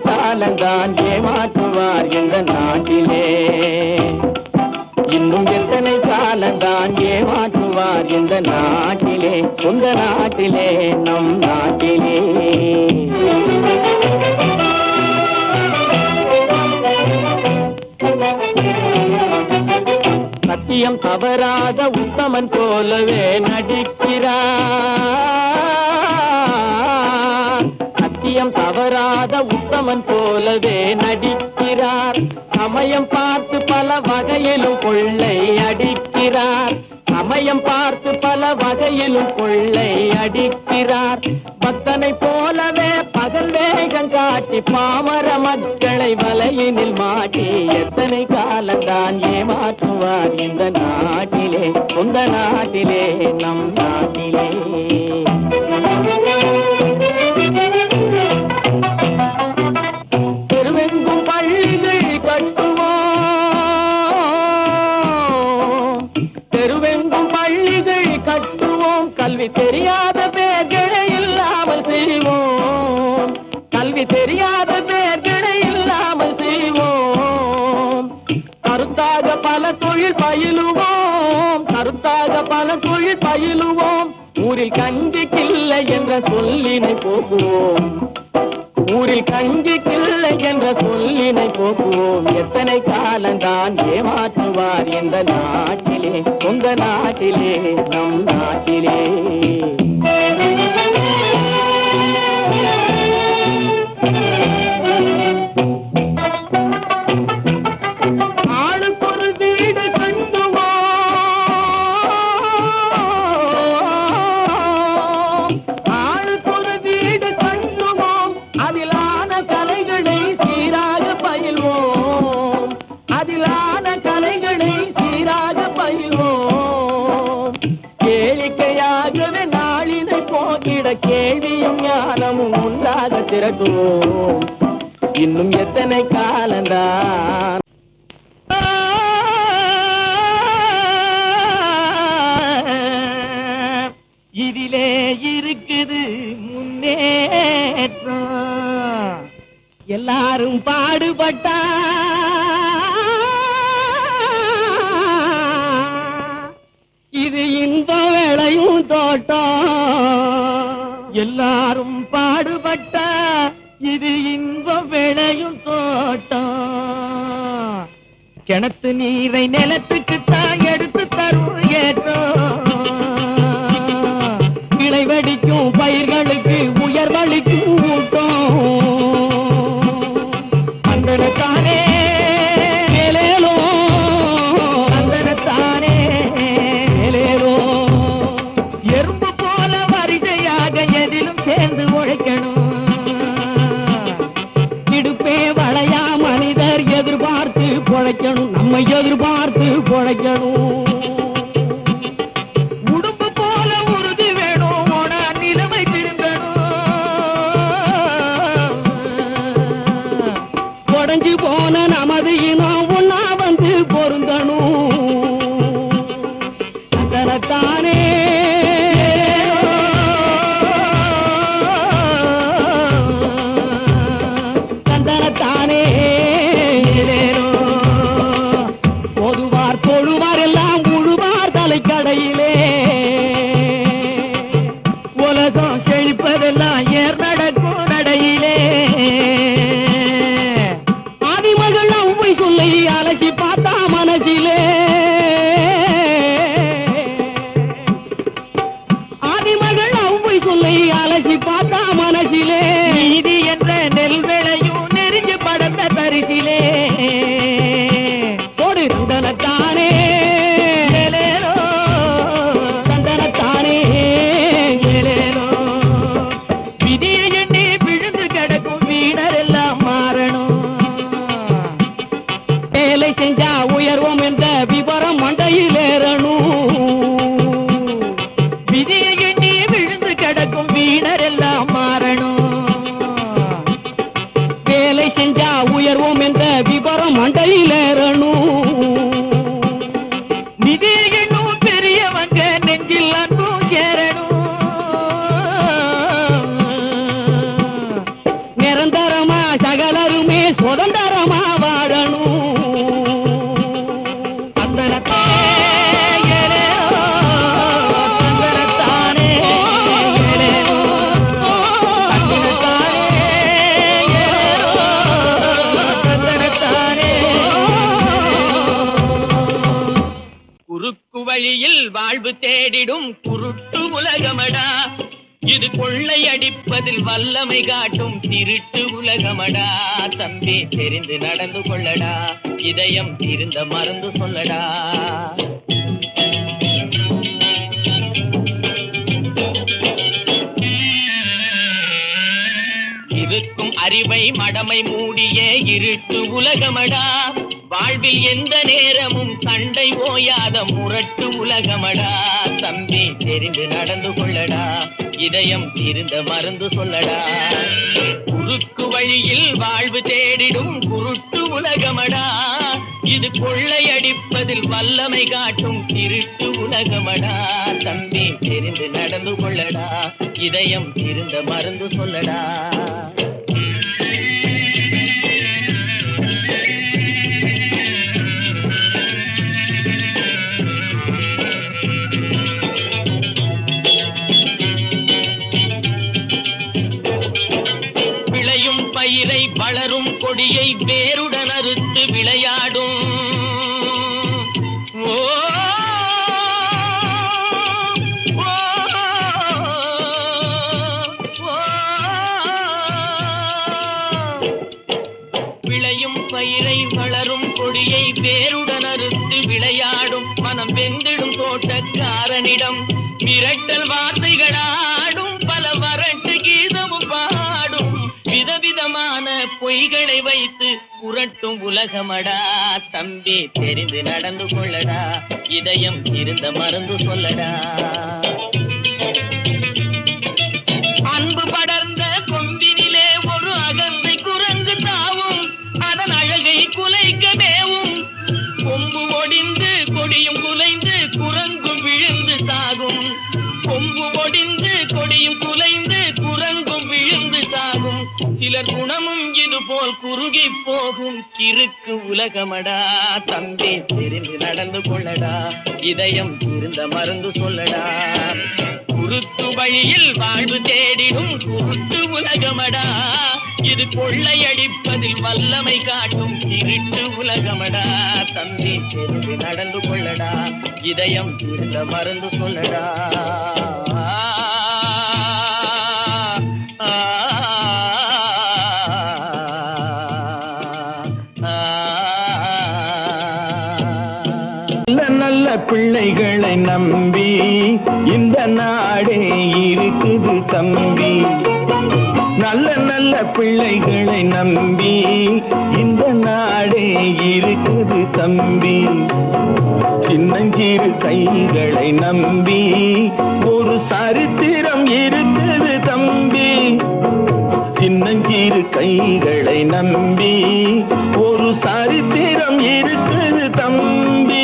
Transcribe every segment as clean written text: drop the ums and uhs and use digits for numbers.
காலந்தான் ஏமாற்றுவார் இந்த நாட்டிலே, இன்னும் எத்தனை காலந்தான் ஏமாற்றுவார் இந்த நாட்டிலே, உங்க நாட்டிலே, நம் நாட்டிலே. சத்தியம் தவறாத உத்தமன் போலவே நடிக்கிறார், சத்தியம் தவறாத உத்தமன் போலவே நடிக்கிறார். சமயம் பார்த்து பல வகையிலும் கொள்ளை அடிக்கிறார், சமயம் பார்த்து பல வகையிலும் கொள்ளை அடிக்கிறார். பக்தனை போலவே பகல் வேகம் காட்டி பாமர மக்களை வலையினில் மாட்டி எத்தனை காலந்தான் ஏமாற்றுவார் இந்த நாட்டிலே, உந்த நாட்டிலே, நம் நாட்டிலே. தெருவெங்கும் பள்ளிகள் கட்டுவோம், தெருவெங்கும் பள்ளிகள் கட்டுவோம், கல்வி தெரியாத பேர்களை இல்லாமல் செய்வோம், கல்வி தெரியாத பேர்களை இல்லாமல் செய்வோம். கருத்தாக பல தொழில் பயிலுவோம், கருத்தாக பல தொழில் பயிலுவோம். ஊரில் கஞ்சிக்கில்லை என்ற சொல்லினை போக்குவோம், ஊரில் கஞ்சிக்கில்லை என்ற சொல்லினை போக்குவோம். எத்தனை காலந்தான் ஏமாற்றுவார் இந்த நாட்டிலே, உங்க நாட்டிலே, நம் நாட்டிலே. ஆளுக்கொரு வீடு கட்டுவோம், ஆளுக்கொரு வீடு கட்டுவோம். அதிலான கலைகளை சீராக பயில்வோம், அதிலான கலைகளை சீராக பயில்வோம். கேளிக்கையாகவே நாளினை போக்கிட கேள்வியும் ஞானமும் உண்டாக திரட்டுவோம். இன்னும் எத்தனை காலந்தான் இதிலே இருக்குது முன்னேற்றம். எல்லாரும் பாடுபட்டா இது இன்ப வேளையும் தோட்டம், எல்லாரும் பாடுபட்டா இது இன்ப வேளையும் தோட்டம். கிணத்து நீரை நிலத்துக்குத்தான் எடுத்து தரும் ஏற்றம், கிளைவடிக்கும் பயிர்களுக்கு உயர்வளிக்கும் ஊட்டம். அந்தனத்தானே மேலேலோ, அந்தனத்தானே மேலேலோ. எறும்பு போல வரிசையாக எதிலும் சேர்ந்து உழைக்கணும், இடுப்பே வளையா மனிதர் எதிர்பார்த்து பொழைக்கணும், நம்மை எதிர்பார்த்து பொழைக்கணும். உடுப்பு போல உறுதி வேணும், ஓனா நிலைமை திரும்பணும். உடைஞ்சு போன நமது இனம் ஒன்னா வந்து பொருந்தணும். அதனத்தானே தானே பொதுவார் தொழுவார் எல்லாம் உழுவார் தலைக்கடையிலே. உலகம் செழிப்பதெல்லாம் ஏர் நடக்கும் நடையிலே. ஆதிமகள் அவ்வை சொல்லி அலசி பார்த்தா மனசிலே, ஆதிமகள் அவ்வை சொல்லி அலசி பார்த்தா மனசிலே. நீதி என்ற நெல் விளையும் நெறிஞ்சு படந்த பரிசிலே. ஒரு தந்தனத்தானே ஏலேலோ, தந்தனத்தானே ஏலேலோ. விதியை எண்ணி விழுந்து கிடக்கும் வீணர் எல்லாம் மாறணும், வேலை செஞ்சா உயர்வோம் என்ற விவரம் மண்டையில் ஏறணும். விதியை எண்ணி விழுந்து கிடக்கும் வீணர் எல்லாம் மாறணும். வேலை செஞ்சா உயர்வோம் என்ற விவரம் மண்டையில் ஏறணும். நிதியை எண்ணும் பெரியவங்க நெஞ்சில் அன்பும் சேரணும். நிரந்தரமா சகலருமே சுதந்திரமா வாழணும். குறுக்கு வழியில் வாழ்வு தேடிடும் குருட்டு உலகமடா, இது கொள்ளை அடிப்பதில் வல்லமை காட்டும் திருட்டு உலகமடா. தம்பி தெரிந்து நடந்து கொள்ளடா, இதயம் இருந்த மறந்து சொல்லடா. இருக்கும் அறிவை மடமை மூடிய இருட்டு உலகமடா, வாழ்வில் எந்த நேரமும் சண்டை ஓயாத முரட்டு உலகமடா. தம்பி தெரிந்து நடந்து கொள்ளடா, இதயம் இருந்த மருந்து சொல்லடா. குறுக்கு வழியில் வாழ்வு தேடிடும் குருட்டு உலகமடா, இது கொள்ளையடிப்பதில் வல்லமை காட்டும் திருட்டு உலகமடா. தம்பி தெரிந்து நடந்து கொள்ளடா, இதயம் இருந்த மருந்து சொல்லடா. பயிரை வளரும் கொடியை வேருடன் அறுத்து விளையாடும். ஓ விளையும் பயிரை வளரும் கொடியை வேருடன் அறுத்து விளையாடும். மனம் வெந்திடும் தோட்டக்காரனிடம் மிரட்டல் வார்த்தைகளாடும். பல வரட்டு கீதமும் பாடும். விதவிதமான பொய்களை வைத்து புரட்டும் உலகமடா. தம்பி தெரிந்து நடந்து கொள்ளடா, இதயம் இருந்த மருந்து சொல்லடா. அன்பு படர்ந்த கொம்பினிலே ஒரு அகந்தை குரங்கு தாவும். அதன் அழகை குலைக்க மேவும். கொம்பு ஒடிந்து கொடியும் குலைந்து குரங்கும் விழுந்து சாகும். கொம்பு ஒடிந்து கொடியும் குலைந்து குரங்கும் விழுந்து சாகும். சிலர் குணமும் இது போல் குறுகி போகும் கிறுக்கு உலகமடா. தம்பி தெரிந்து நடந்து கொள்ளடா, இதயம் இருந்த மருந்து சொல்லடா. குருட்டு வழியில் வாழ்வு தேடிடும் குருட்டு உலகமடா, இது கொள்ளையடிப்பதில் வல்லமை காட்டும் திருட்டு உலகமடா. தம்பி தெரிந்து நடந்து கொள்ளடா, இதயம் இருந்த மருந்து சொல்லடா. நல்ல பிள்ளைகளை நம்பி இந்த நாடே இருக்குது தம்பி. நல்ல நல்ல பிள்ளைகளை நம்பி இந்த நாடே இருக்குது தம்பி. சின்னஞ்சிறு கைகளை நம்பி ஒரு சரித்திரம் இருக்குது தம்பி. சின்னஞ்சிறு கைகளை நம்பி ஒரு சரித்திரம் இருக்குது தம்பி.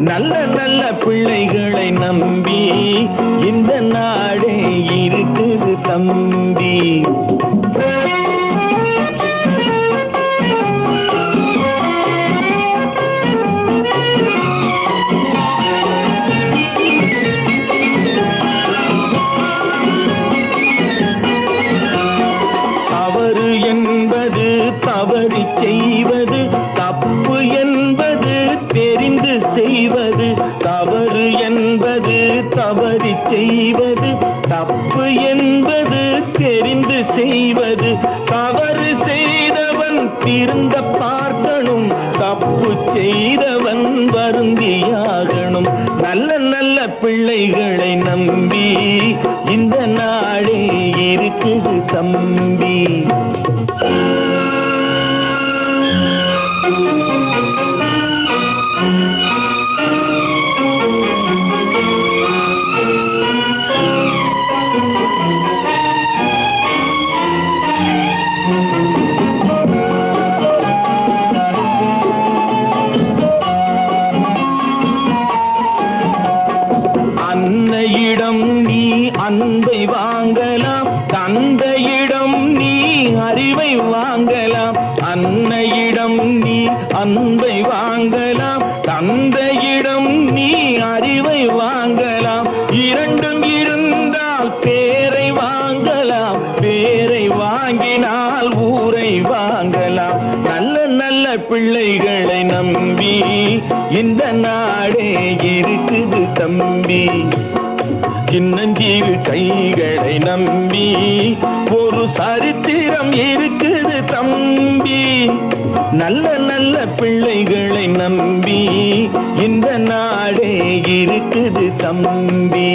நல்ல நல்ல பிள்ளைகளை நம்பி இந்த நாடே இருக்குது தம்பி. தவறு என்பது தவறி செய்வது, தப்பு என்பது தெரிந்து செய்வது. தவறு என்பது தவறி செய்வது, தப்பு என்பது தெரிந்து செய்வது. தவறு செய்தவன் திருந்த பார்க்கணும், தப்பு செய்தவன் வருந்தியாகணும். நல்ல நல்ல பிள்ளைகளை நம்பி இந்த நாடே இருக்குது தம்பி. தாயிடம் நீ அன்பை வாங்கலாம், தந்தையிடம் நீ அறிவை வாங்கலாம். இரண்டும் இருந்தால் பேரை வாங்கலாம், பேரை வாங்கினால் ஊரை வாங்கலாம். நல்ல நல்ல பிள்ளைகளை நம்பி இந்த நாடே இருக்குது தம்பி. சின்னஞ்சிறு கைகளை நம்பி ஒரு சரித்திரம் இருக்குது தம்பி. நல்ல நல்ல பிள்ளைகளை நம்பி இந்த நாடே இருக்குது தம்பி.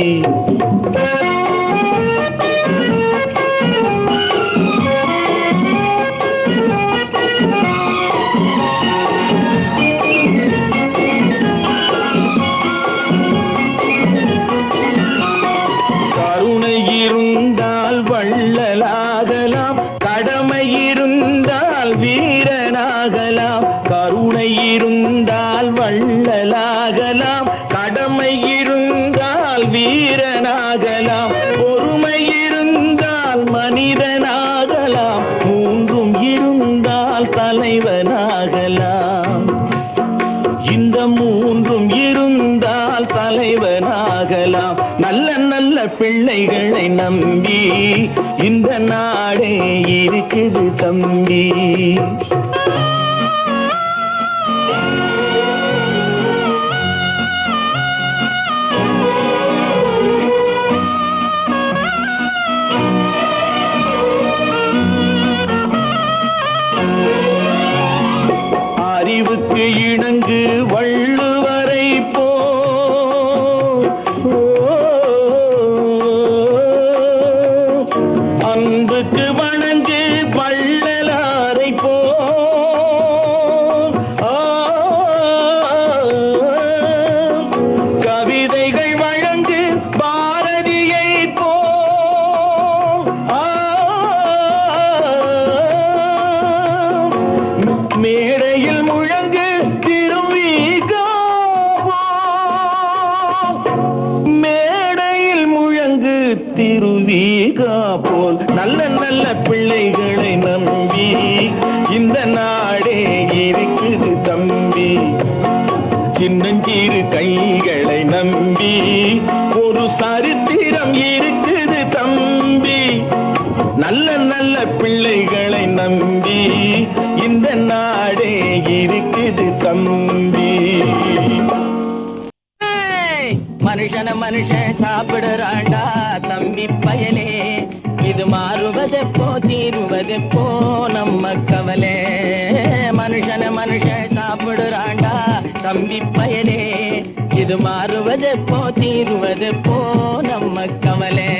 இருந்தால் வள்ளலாகலாம், கடமை இருந்தால் வீரனாகலாம். கருணை இருந்தால் வள்ளலாகலாம், கடமை இருந்தால் வீரனாகலாம். பொறுமை இருந்தால் மனிதனாகலாம், மூன்றும் இருந்தால் தலைவனாகலாம். இந்த மூன்றும் இருந்தால் தலைவனாகலாம். நல்ல நல்ல பிள்ளைகளை நம்பி இந்த நாடே இருக்குது தம்பி. அறிவுக்கு இணங்கு வள்ளுவரை போ, அன்புக்கு வணங்கு வள்ளலாரை போ. கவிதைகள் வழங்கு பாரதியை போ. மேடையில் முழங்கு திருவிகா, மேடையில் முழங்கு திருவிகா போல். நல்ல நல்ல பிள்ளைகளை நம்பி இந்த நாடே இருக்குது தம்பி. சின்னஞ்சிறு கைகளை நம்பி ஒரு சரித்திரம் இருக்குது தம்பி. நல்ல நல்ல பிள்ளைகளை நம்பி இந்த நாடே இருக்குது தம்பி. மனுஷன மனுஷன் சாப்பிடுறாண்டா தம்பி பயலே, இது மாறுவதெப்போ தீருவதெப்போ நம்ம கவலை. மனுஷன மனுஷன் சாப்பிடுறாண்டா தம்பி பயலே, இது மாறுவதெப்போ தீருவதெப்போ நம்ம கவலை.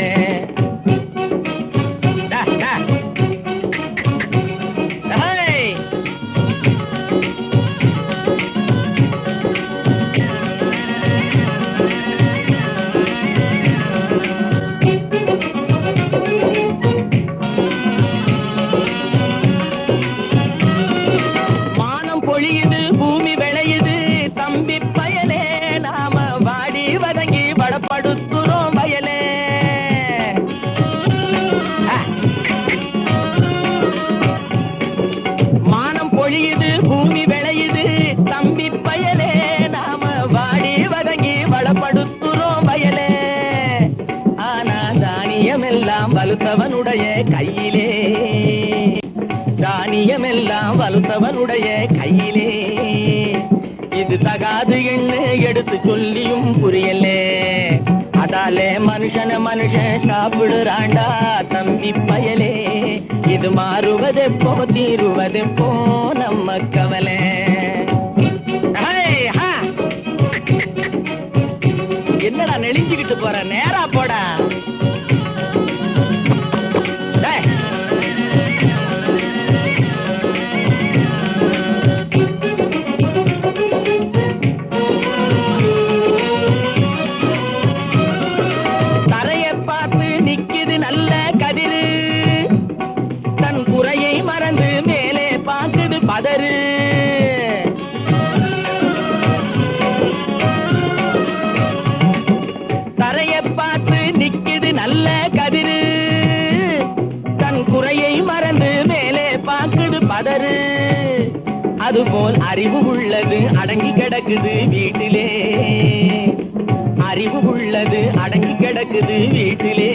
பொழியுது பூமி விளையுது தம்பி பயலே, நாம வாடி வதங்கி வடப்படுத்துறோம் வயலே. மானம் பொழியுது பூமி விளையுது தம்பி பயலே, நாம வாடி வதங்கி வடப்படுத்துறோம் வயலே. ஆனா தானியமெல்லாம் வலுத்தவனுடைய கையிலே, தானியமெல்லாம் வலுத்தவனுடைய கையிலே. இது தகாது என்று எடுத்து சொல்லியும் புரியலே. அதாலே மனுஷன மனுஷன் சாப்பிடுறாண்டா தம்பி பயலே, இது மாறுவதெப்போ தீருவதெப்போ நம்ம கவலை. என்னடா நெளிஞ்சுக்கிட்டு போற, நேரா போடா. பதறு தரைய பார்த்து நிக்குது நல்ல கதிரு, தன் குறையை மறந்து மேலே பார்க்குது பதறு. அதுபோல் அறிவு உள்ளது அடங்கி கிடக்குது வீட்டிலே, அறிவு உள்ளது அடங்கி கிடக்குது வீட்டிலே.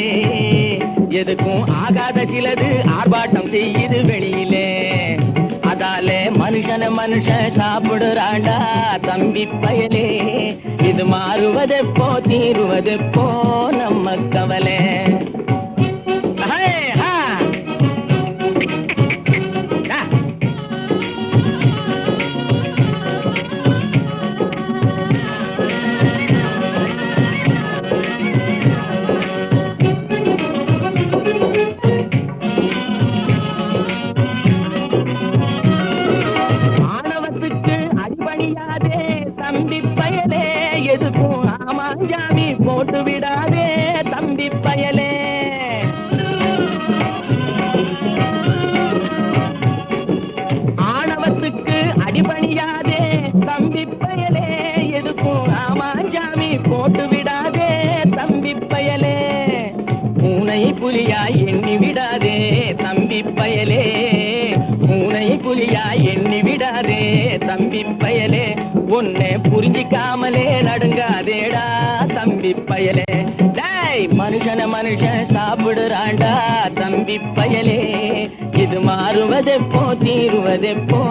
எதுக்கும் ஆகாத சிலது ஆர்ப்பாட்டம் செய்யுது வெளியிலே. அதாலே மனுஷன் சாப்பிடுறாண்டா தம்பி பயலே. இது மாறுவதெப்போ தீருவதெப்போ நம்ம கவலை. எதுக்கும் ஆமாஞ்சாமி போட்டு விடாதே தம்பி பயலே. ஆணவத்துக்கு அடிபணியாதே தம்பி பயலே. எதுக்கும் ஆமாஞ்சாமி போட்டு விடாதே தம்பி பயலே. பூனை புலியாய் எண்ணி விடாதே தம்பி பயலே. பூனை புலியாய் எண்ணி விடாதே தம்பி பயலே. உன்னை புரிஞ்சிக்காமலே நடுங்காதேடா தம்பி பயலே. டேய் மனுஷன் சாப்பிடுறாண்டா தம்பி பயலே. இது மாறுவதெப்போ தீருவதெப்போ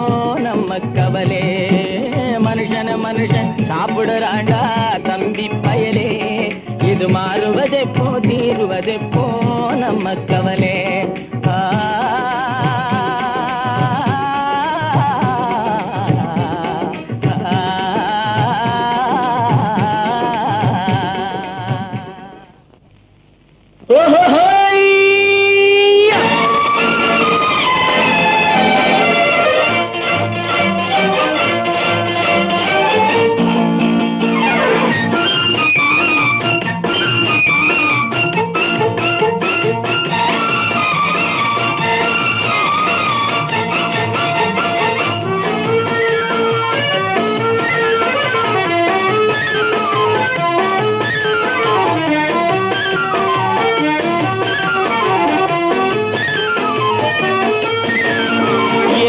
நம்ம கவலே. மனுஷன் சாப்பிடுறாண்டா தம்பி பயலே. இது மாறுவதெப்போ தீருவதெப்போ நம்ம கவலே.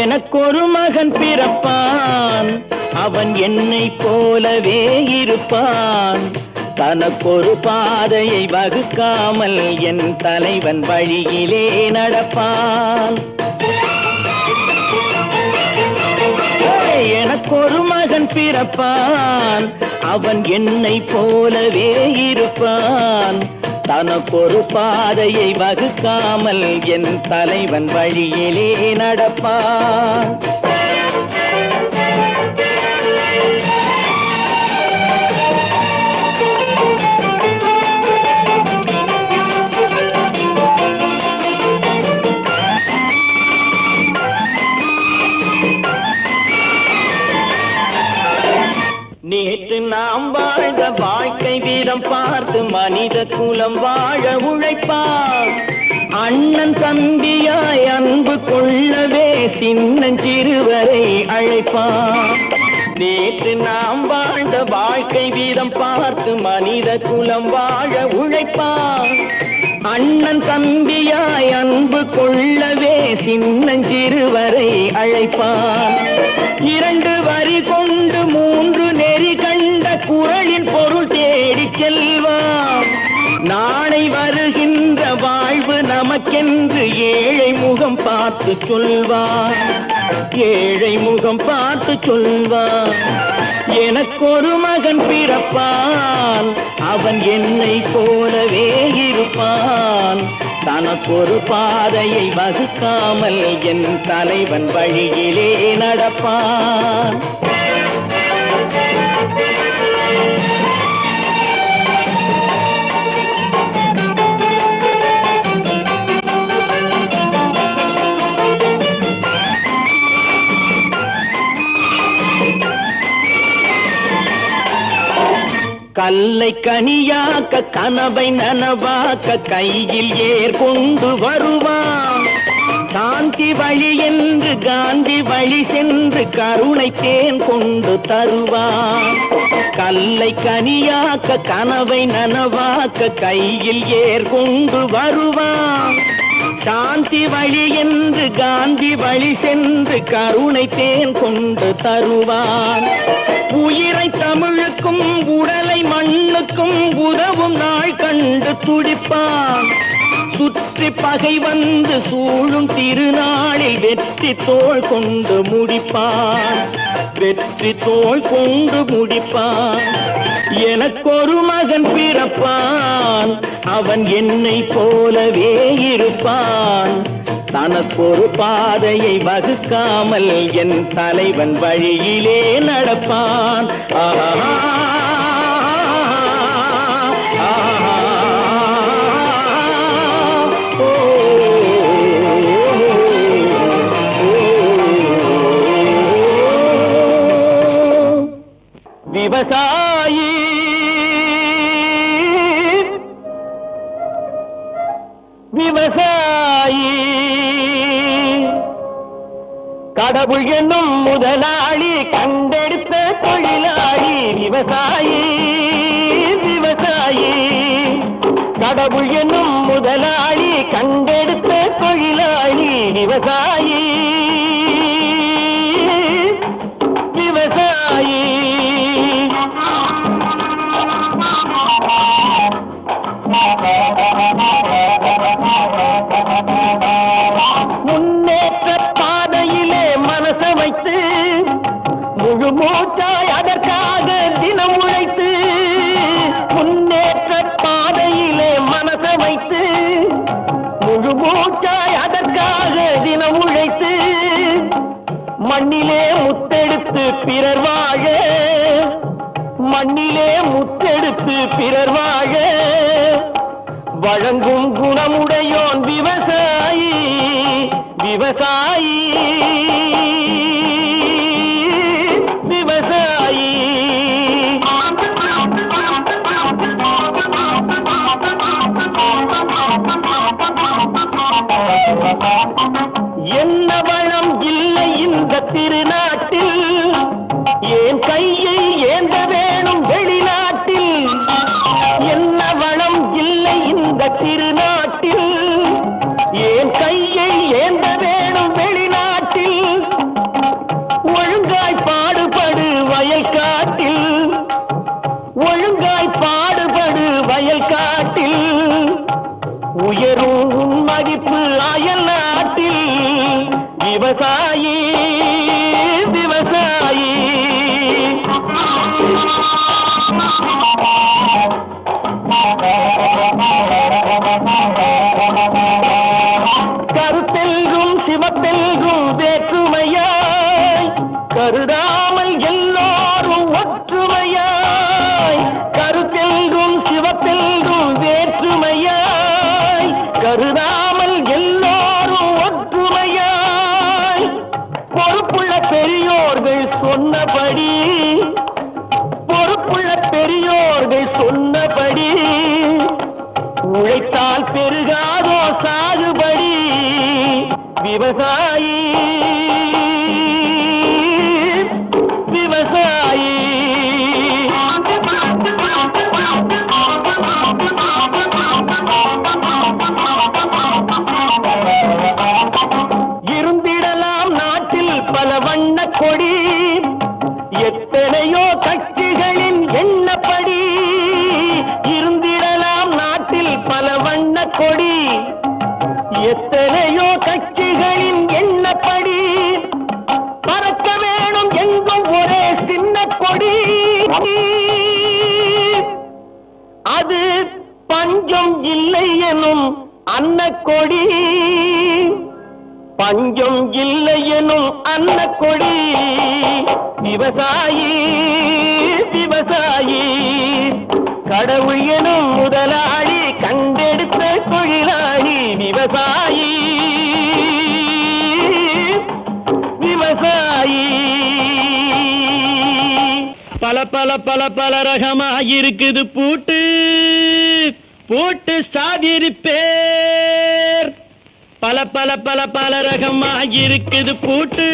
எனக்கொரு மகன் பிறப்பான், அவன் என்னை போலவே இருப்பான். தனக்கொரு பாதையை வகுக்காமல் என் தலைவன் வழியிலே நடப்பான். எனக்கொரு மகன் பிறப்பான், அவன் என்னை போலவே இருப்பான். தனக்கொரு பாதையை வகுக்காமல் என் தலைவன் வழியிலே நடப்பான். நேற்று நாம் வாழ்ந்த வாழ்க்கை வீதம் பார்த்து மனித குலம் வாழ உழைப்பார். அண்ணன் தம்பியாய் அன்பு கொள்ளவே சின்னஞ்சிறுவரை அழைப்பார். நேற்று நாம் வாழ்ந்த வாழ்க்கை வீதம் பார்த்து மனித குலம் வாழ உழைப்பார். அண்ணன் தம்பியாய் அன்பு கொள்ளவே சின்னஞ்சிறுவரை அழைப்பார். 2 வரி கொண்டு 3 நெறி கண்ட குறளின் பொருள் தேடி செல்வார். நாளை வருகின்ற வாழ்வு நமக்கென்று ஏழை முகம் பார்த்து சொல்வார். ஏழை முகம் பார்த்து சொல்வார். எனக்கொரு மகன் பிறப்பான், அவன் என்னை போலவே இருப்பான். தனக்கொரு பாதையை வகுக்காமல் என் தலைவன் வழியிலே நடப்பான். கல்லை கனியாக்க கனவை நனவாக்க கையில் ஏற்கொண்டு வருவான். சாந்தி வழி என்று காந்தி வழி சென்று கருணை தேன் கொண்டு தருவான். கல்லை கனியாக்க கனவை நனவாக்க கையில் ஏற்கொண்டு வருவான். சாந்தி வழி என்று காந்தி வழி சென்று கருணை தேன் கொண்டு தருவான். உயிரை தமிழுக்கும் உடலை மண்ணுக்கும் உதவும் நாள் கண்டு துடிப்பான். சுற்றி பகை வந்து சூழும் திருநாளில் வெற்றி தோள் கொண்டு முடிப்பான். வெற்றி தோள் கொண்டு முடிப்பான். எனக்கொரு மகன் பிறப்பான், அவன் என்னை போலவே இருப்பான். தனக்கொரு பாதையை வகுக்காமல் என் தலைவன் வழியிலே நடப்பான். ஆஹா விவசாயி விவசாயி கடவுள் என்னும் முதலாளி கண்டெடுத்த தொழிலாளி. விவசாயி விவசாயி கடவுள் என்னும் முதலாளி கண்டெடுத்த தொழிலாளி. விவசாயி விவசாயி முன்னேற்ற பாதையிலே மனசை வைத்து முழு மூச்சாய் அதற்காக தினம் உழைத்து. முன்னேற்ற பாதையிலே மனசை வைத்து முழு மூச்சாய் அதற்காக தினம் உழைத்து. மண்ணிலே முத்தெடுத்து பிறர் வாழ, மண்ணிலே முத்தெடுத்து பிறர் வாழ வழங்கும் குணமுடையோன் விவசாயி. விவசாயி விவசாயி என்ன வளம் இல்லை இந்த திருநாட்டில், ஏன் கையை ஏந்த வேணும் வெளிநாட்டில். என்ன வளம் இல்லை இந்த திருநாட்டில், ஏன் கையை ஏந்த வேணும் வெளிநாட்டில். ஒழுங்காய் பாடுபடு வயல் காட்டில், ஒழுங்காய் பாடுபடு வயல் காட்டில். உயரும் உன் மதிப்பு அயல் நாட்டில். விவசாயி விவசாயி கருத்தெல்கும் சிவத்தெல்கும் வேற்றுமையாய் கருதாமல் எல்லோரும் ஒற்றுமையாய். கருத்தெல்கும் சிவத்தெல்கும் வேற்றுமையாய் கருதாமல் எல்லோரும் ஒற்றுமையாய். பொறுப்புள்ள பெரியோர்கள் சொன்னபடி, பொறுப்புள்ள பெரியோர்கள் சொன்னபடி உழைத்தால் பெருகாதோ சாகுபடி. விவசாயி விவசாயி இருந்திடலாம் நாட்டில் பல வண்ண கொடி. எத்தனையோ கட்சிகளின் எண்ணப்படி. இருந்திடலாம் நாட்டில் பல வண்ண கொடி. எத்தனையோ கட்சிகளின் எண்ணப்படி. பறக்க வேணும் எங்கும் ஒரே சின்ன கொடி. அது பஞ்சம் இல்லை எனும் அன்னக்கொடி. பஞ்சம் இல்லை எனும் அன்னக்கொடி. விவசாயி விவசாயி கடவுள் எனும் முதலாளி கண்டெடுத்த தொழிலாளி. விவசாயி விவசாயி பல பல பல பல ரகமாயிருக்குது பூட்டு. பூட்டு சாதிரி பேர் பல பல பல பல ரகமா இருக்குது பூட்டு,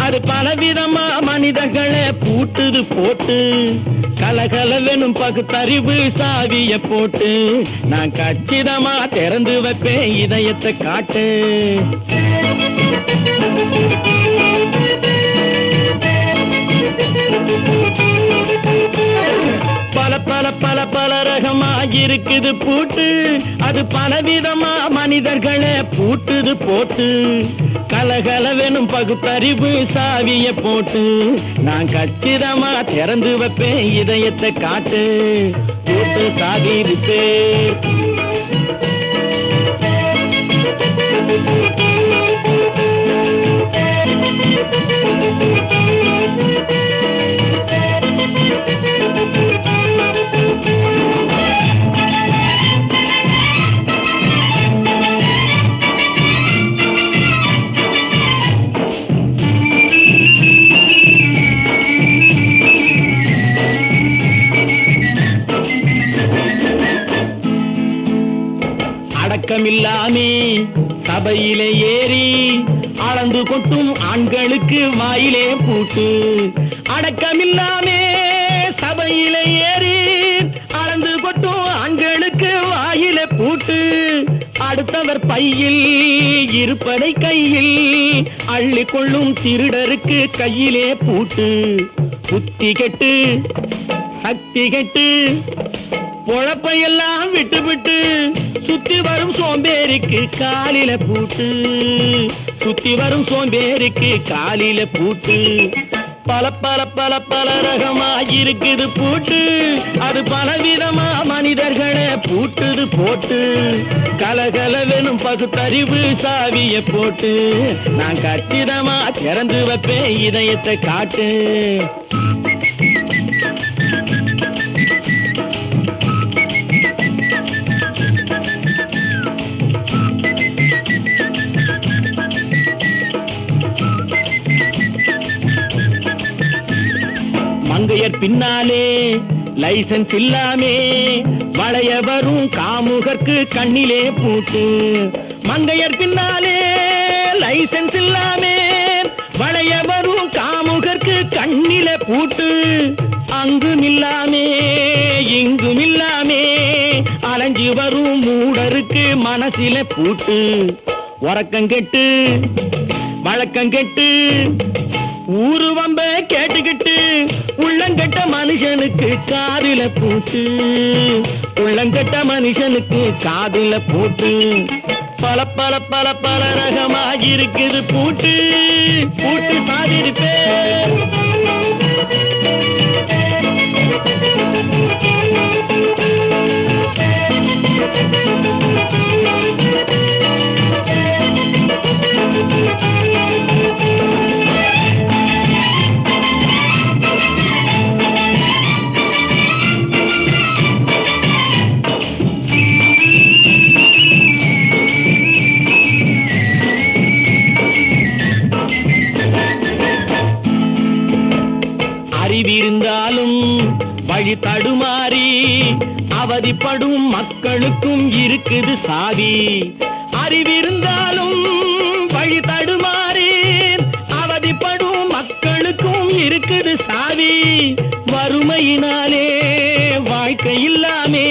அது பலவிதமா மனிதர்களை பூட்டுது போட்டு. கலகலவெனும் பகுத்தறிவு சாவிய போட்டு, நான் கச்சிதமா திறந்து வைப்பேன் இதயத்தை காட்டு. பல பல பல பல ரகமா இருக்குது பூட்டு, அது பலவிதமா மனிதர்களை பூட்டுது போட்டு. கலகலவெனும் பகுத்தறிவு சாவிய போட்டு, நான் கச்சிதமா திறந்து வைப்பேன் இதயத்தை காட்டு. பூட்டு சாவி இருக்கு. அடக்கமில்லாமே சபையிலே ஏறி அளந்து கொட்டும் ஆண்களுக்கு வாயிலே பூட்டு. அடக்கமில்லாமே சபையிலே ஏறி அளந்து கொட்டும் ஆண்களுக்கு வாயிலே பூட்டு. அடுத்தவர் பையில் இருப்பதை கையில் அள்ளி கொள்ளும் திருடருக்கு கையிலே பூட்டு. புத்தி கெட்டு சக்தி கெட்டு பொழப்பையெல்லாம் விட்டு விட்டு சுத்தி வரும் சோம்பேறிக்கு காலில பூட்டு. சுத்தி வரும் சோம்பேறிக்கு காலில பூட்டு. பல பல பல பல ரகமா இருக்குது பூட்டு, அது பலவிதமா மனிதர்களை பூட்டுது போட்டு. கலகலவெனும் பகுத்தறிவு சாவிய போட்டு, நான் கச்சிதமா திறந்து வைப்பேன் இதயத்தை காட்டு. மங்கையர் பின்னாலே லைசன்ஸ் இல்லாமே வளைய வரும் காமுகர்க்கு கண்ணிலே பூட்டு. மங்கையர் பின்னாலே லைசன்ஸ் இல்லாமே வளைய வரும் காமுகர்க்கு கண்ணிலே பூட்டு. அங்கும் இல்லாமே இங்கும் இல்லாமே அலைஞ்சு வரும் மூடருக்கு மனசில பூட்டு. உறக்கம் கெட்டு வழக்கம் கெட்டு ஊரு வம்ப கேட்டுக்கிட்டு உள்ளங்கட்ட மனுஷனுக்கு காதில பூட்டு. உள்ளங்கட்ட மனுஷனுக்கு காதில பூட்டு. பல பல பல பல ரகமா இருக்குது பூட்டு. பூட்டு சாதிருப்பே. அறிவிருந்தாலும் வழி தடுமாறி அவதிப்படும் மக்களுக்கும் இருக்குது சாவி. அறிவிருந்தாலும் வழி தடுமாறி அவதிப்படும் மக்களுக்கும் இருக்குது சாவி. வறுமையினாலே வாழ்க்கை இல்லாமே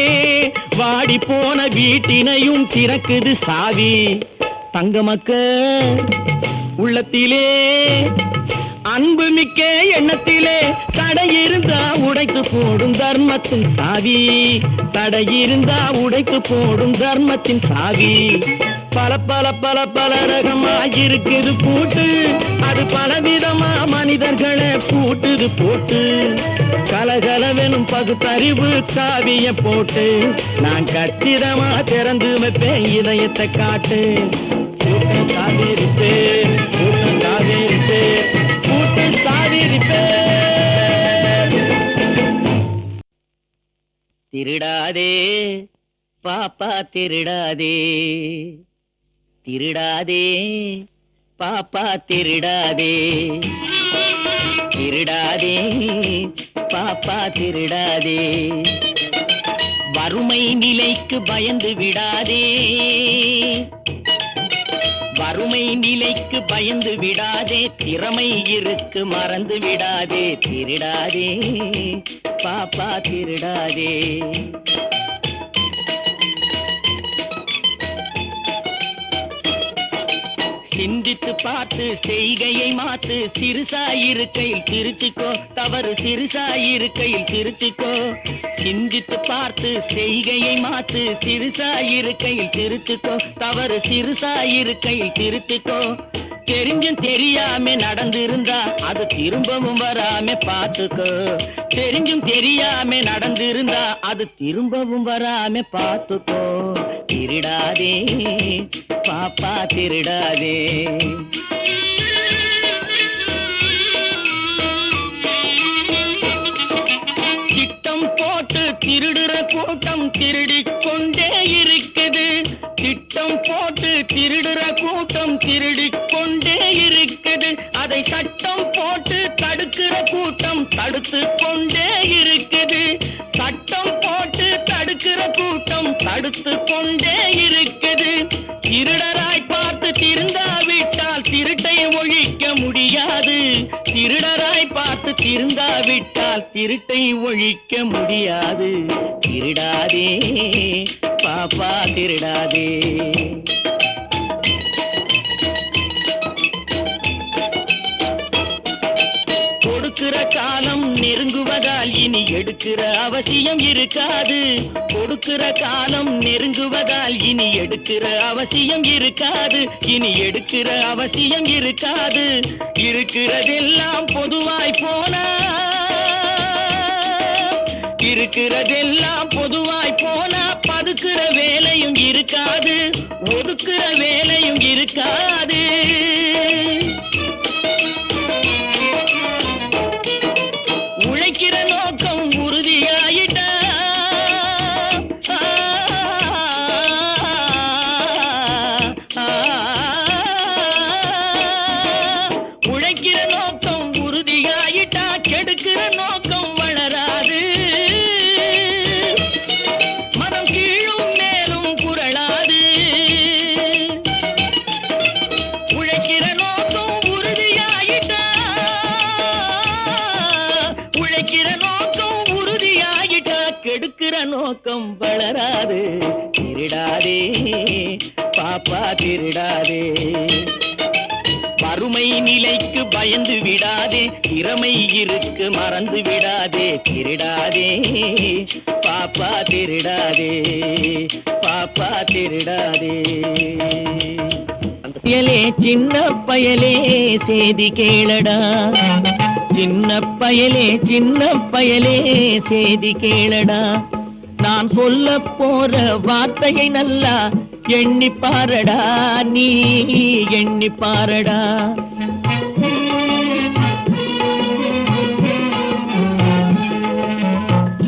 வாடி போன வீட்டினையும் திறக்குது சாவி. தங்க மக்க உள்ளத்திலே அன்பு மிக்க எண்ணத்திலே தடை இருந்தா உடைத்து போடும் தர்மத்தின் சாவி. தடை இருந்தா உடைத்து போடும் தர்மத்தின் சாவி. பல பல பல பல ரகமா இருக்குது பூட்டு, அது பலவிதமா மனிதர்களை பூட்டுது போட்டு. கலகலவெனும் பகுத்தறிவு சாவிய போட்டு, நான் கச்சிதமா திறந்து வைப்பேன் இதயத்தை காட்டு. கூட்டம் சாதிருப்பே கூட்டம் சாதிருப்பே கூட்டம் சாதிருப்பே. திருடாதே பாப்பா திருடாதே, திருடாதே பாப்பா திருடாதே, திருடாதே பாப்பா திருடாதே. வறுமை நிலைக்கு பயந்து விடாதே, வறுமை நிலைக்கு பயந்து விடாதே, திறமை இருக்கு மறந்து விடாதே, திருடாதே பாப்பா திருடாதே. சிந்தித்து பார்த்து செய்கையை மாத்து, சிறுசாயிருக்கையில் திருத்திக்கோ, தவறு சிறுசாயிருக்கையில் திருத்திக்கோ. சிந்தித்து பார்த்து செய்கையை மாத்து, சிறுசாயிருக்கையில் திருத்திக்கோ, தவறு சிறுசாயிருக்கையில் திருத்திக்கோ. தெரிஞ்சும் தெரியாம நடந்திருந்தா அது திரும்பவும் வராம பாத்துக்கோ. தெரிஞ்சும் தெரியாம நடந்திருந்தா அது திரும்பவும் வராம பாத்துக்கோ. திருடாதே பாப்பா திருடாதே. திட்டம் போட்டு திருடுற கூட்டம் திருடிக் கொண்டே இருக்குது. திட்டம் போட்டு திருடுற கூட்டம் திருடிக் கொண்டே இருக்குது. அதை சட்டம் போட்டு தடுக்கிற கூட்டம் தடுத்து கொண்டே இருக்குது. சட்டம் போட்டு தடுக்கிற கூட்டம் தடுத்து கொண்டே இருக்குது. திருடராய் பார்த்து திருந்தாவிட்டால் திருட்டை ஒழிக்க முடியாது. திருடராய் பார்த்து திருந்தாவிட்டால் திருட்டை ஒழிக்க முடியாது. திருடாதே பாப்பா திருடாதே. கொடுக்கிற காலம் நெருங்குவதால் இனி எடுக்கிற அவசியம் இருக்காது. கொடுக்கிற காலம் நெருங்குவதால் இனி எடுக்கிற அவசியம் இருக்காது. இனி எடுக்கிற அவசியம் இருக்காது. இருக்கிறதெல்லாம் பொதுவாய் போனா, இருக்கிறதெல்லாம் பொதுவாய் போனா பதுக்கிற வேலையும் இருக்காது, ஒதுக்குற வேலையும் இருக்காது. உழைக்கிற நோக்கம் உறுதியாயிட்டா, உழைக்கிற நோக்கம் உறுதியாயிட்டா கெடுக்கிற நோக்கம் வளராது. மனம் கீழும் மேலும் புரளாது. உழைக்கிற நோக்கம் உறுதியாயிட்டா, உழைக்கிற நோக்கம் உறுதியாயிட்டா கெடுக்கிற நோக்கம் வளராது. திருடாதே பாப்பா திருடாதே. வறுமை நிலைக்கு பயந்து விடாதே, திறமை இருக்கு மறந்து விடாதே. திருடாதே பாப்பா திருடாதே, பாப்பா திருடாதே. பயலே சின்ன பயலே சேதி கேளடா, சின்ன பயலே சின்ன பயலே சேதி கேளடா. நான் சொல்ல போற வார்த்தையை நல்லா எண்ணி பாரடா, நீ எண்ணி பாரடா.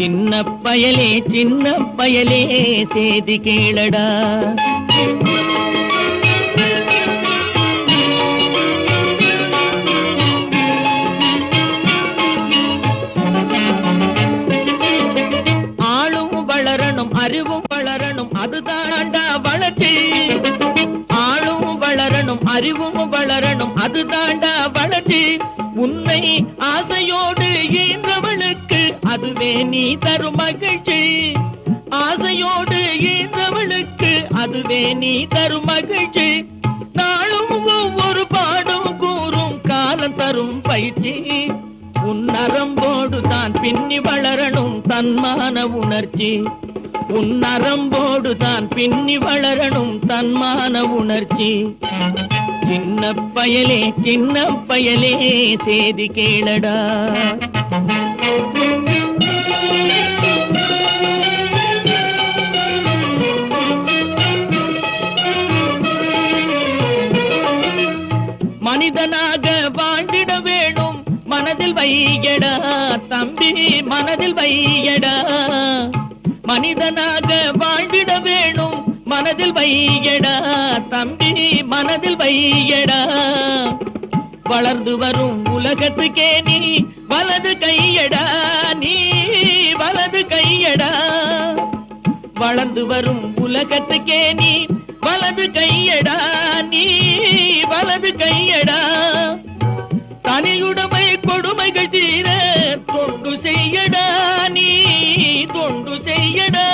சின்ன பயலே சேதி கேளடா. அறிவும் வளரணும் அதுதான்டா வளர்ச்சி. ஆளும் வளரணும் அறிவும் வளரணும் அதுதான்டா வளர்ச்சி. உன்னை ஆசையோடு ஈன்றவளுக்கு அதுவே நீ தரும் மகிழ்ச்சி. ஆசையோடு ஈன்றவளுக்கு அதுவே நீ தரும் மகிழ்ச்சி. நாளும் ஒவ்வொரு பாடும் கூறும் காலம் தரும் பயிற்சி. உன் நரம்போடு தான் பின்னி வளரணும் தன்மான உணர்ச்சி. உன் நரம்போடு தான் பின்னி வளரணும் தன்மான உணர்ச்சி. சின்ன பயலே சேதி கேளடா. மனிதனாக வாழ்ந்திட வேணும் மனதில் வையடா தம்பி, மனதில் வையடா. மனிதனாக வாழ்ந்திட வேணும் மனதில் வையடா தம்பி, மனதில் வையடா. வளர்ந்து வரும் உலகத்துக்கே நீ வலது கையடா, நீ வலது கையடா. வளர்ந்து வரும் உலகத்துக்கே நீ வலது கையடா நீ வலது கையடா தனியுடைமை கொடுமைகள் தீர தொண்டு செய்யடா நீ தொண்டு செய்யடா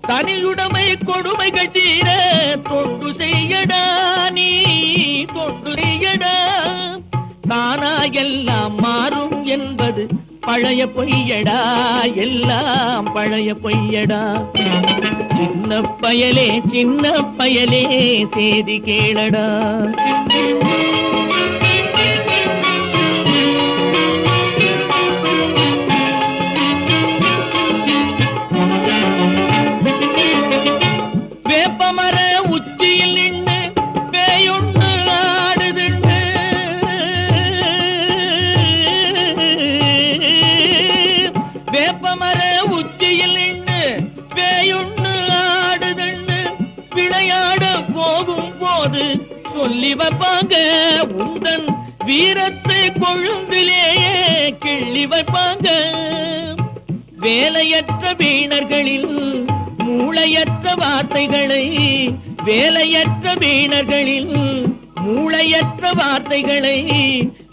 தனியுடைமை கொடுமைகள் தீர தொண்டு செய்யடா நீ தொண்டு செய்யடா தானா எல்லாம் மாறும் என்பது பழைய பொய்யடா எல்லாம் பழைய பொய்யடா சின்ன பயலே சேதி கேளடா வேப்பமர உச்சியில் நின்று பேயொன்று ஆடுதுண்டு வேப்பமர உச்சியில் நின்று பேயொன்று ஆடுதுண்டு விளையாட போகும் போது சொல்லி வைப்பாங்க உந்தன் வீரத்தை கொழுந்திலேயே கிள்ளி வைப்பாங்க வேலையற்ற வீணர்களில் மூளையற்ற வார்த்தைகளை வேலையற்ற வீணர்களில் மூளையற்ற வார்த்தைகளை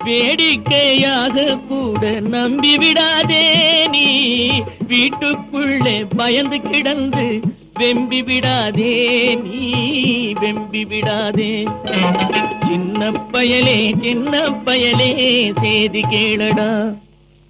வேடிக்கையாக கூட நம்பிவிடாதே நீ வீட்டுக்குள்ளே பயந்து கிடந்து வெம்பி விடாதே நீ வெம்பி விடாதே சின்ன பயலே சேதி கேளடா